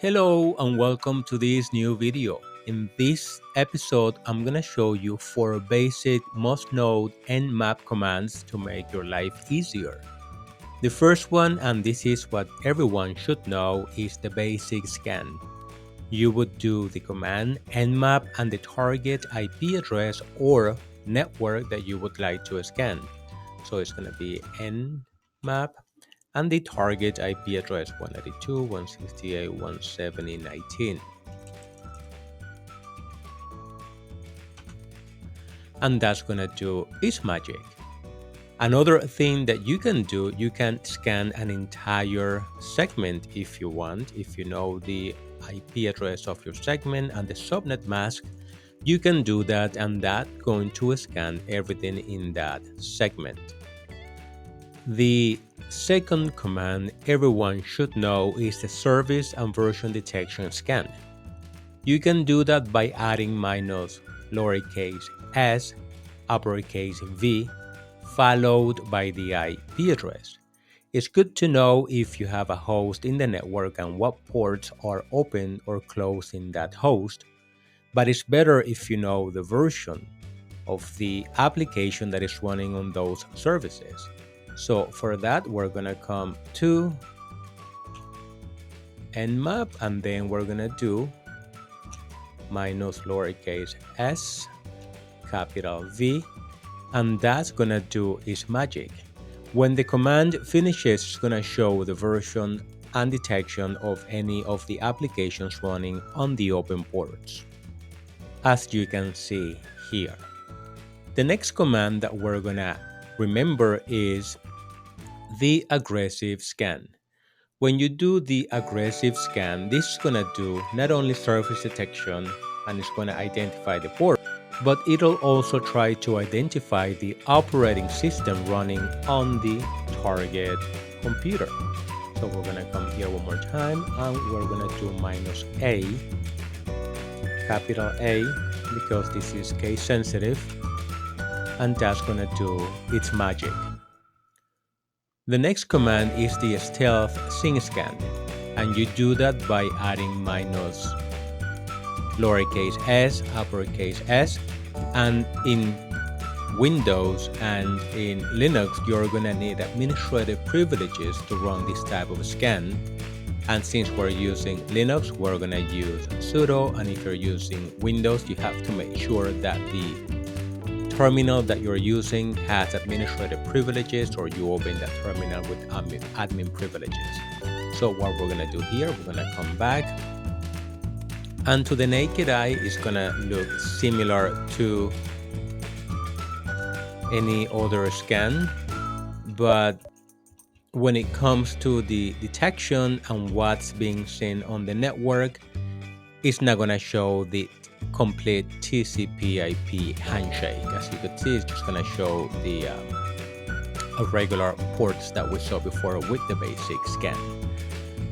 Hello and welcome to this new video. In this episode, I'm gonna show you 4 basic must-know Nmap commands to make your life easier. The first one, and this is what everyone should know, is the basic scan. You would do the command nmap and the target IP address or network that you would like to scan. So it's gonna be nmap and the target IP address 192.168.170.19. And that's gonna do its magic. Another thing that you can do, you can scan an entire segment if you want. If you know the IP address of your segment and the subnet mask, you can do that, and that's going to scan everything in that segment. The second command everyone should know is the service and version detection scan. You can do that by adding minus lowercase s, uppercase v, followed by the IP address. It's good to know if you have a host in the network and what ports are open or closed in that host, but it's better if you know the version of the application that is running on those services. So for that, we're gonna come to nmap and then we're gonna do minus lowercase s, capital V, and that's gonna do its magic. When the command finishes, it's gonna show the version and detection of any of the applications running on the open ports, as you can see here. The next command that we're gonna remember is the aggressive scan. When you do the aggressive scan, this is gonna do not only surface detection and it's gonna identify the port, but it'll also try to identify the operating system running on the target computer. So we're gonna come here one more time and we're gonna do minus A, capital A, because this is case sensitive, and that's gonna do its magic. The next command is the stealth sync scan, and you do that by adding minus lowercase s, uppercase s, and in Windows and in Linux, you're gonna need administrative privileges to run this type of scan. And since we're using Linux, we're gonna use sudo, and if you're using Windows, you have to make sure that the terminal that you're using has administrative privileges, or you open that terminal with admin privileges. So what we're gonna do here, we're gonna come back, and to the naked eye, it's gonna look similar to any other scan, but when it comes to the detection and what's being seen on the network, it's not gonna show the complete TCP/IP handshake. As you can see, it's just gonna show the regular ports that we saw before with the basic scan.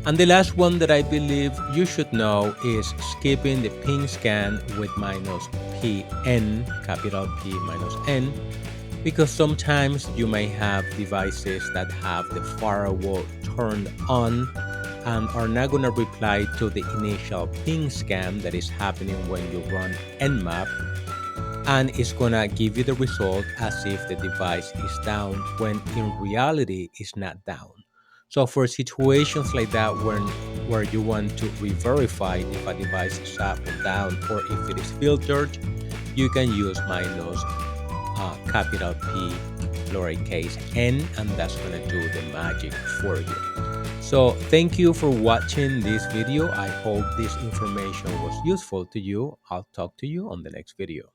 And the last one that I believe you should know is skipping the ping scan with minus PN, capital P minus N, because sometimes you may have devices that have the firewall turned on and are not going to reply to the initial ping scan that is happening when you run nmap, and it's going to give you the result as if the device is down when in reality it's not down. So for situations like that, where you want to re-verify if a device is up or down or if it is filtered, you can use minus capital P lowercase n, and that's going to do the magic for you. So thank you for watching this video. I hope this information was useful to you. I'll talk to you on the next video.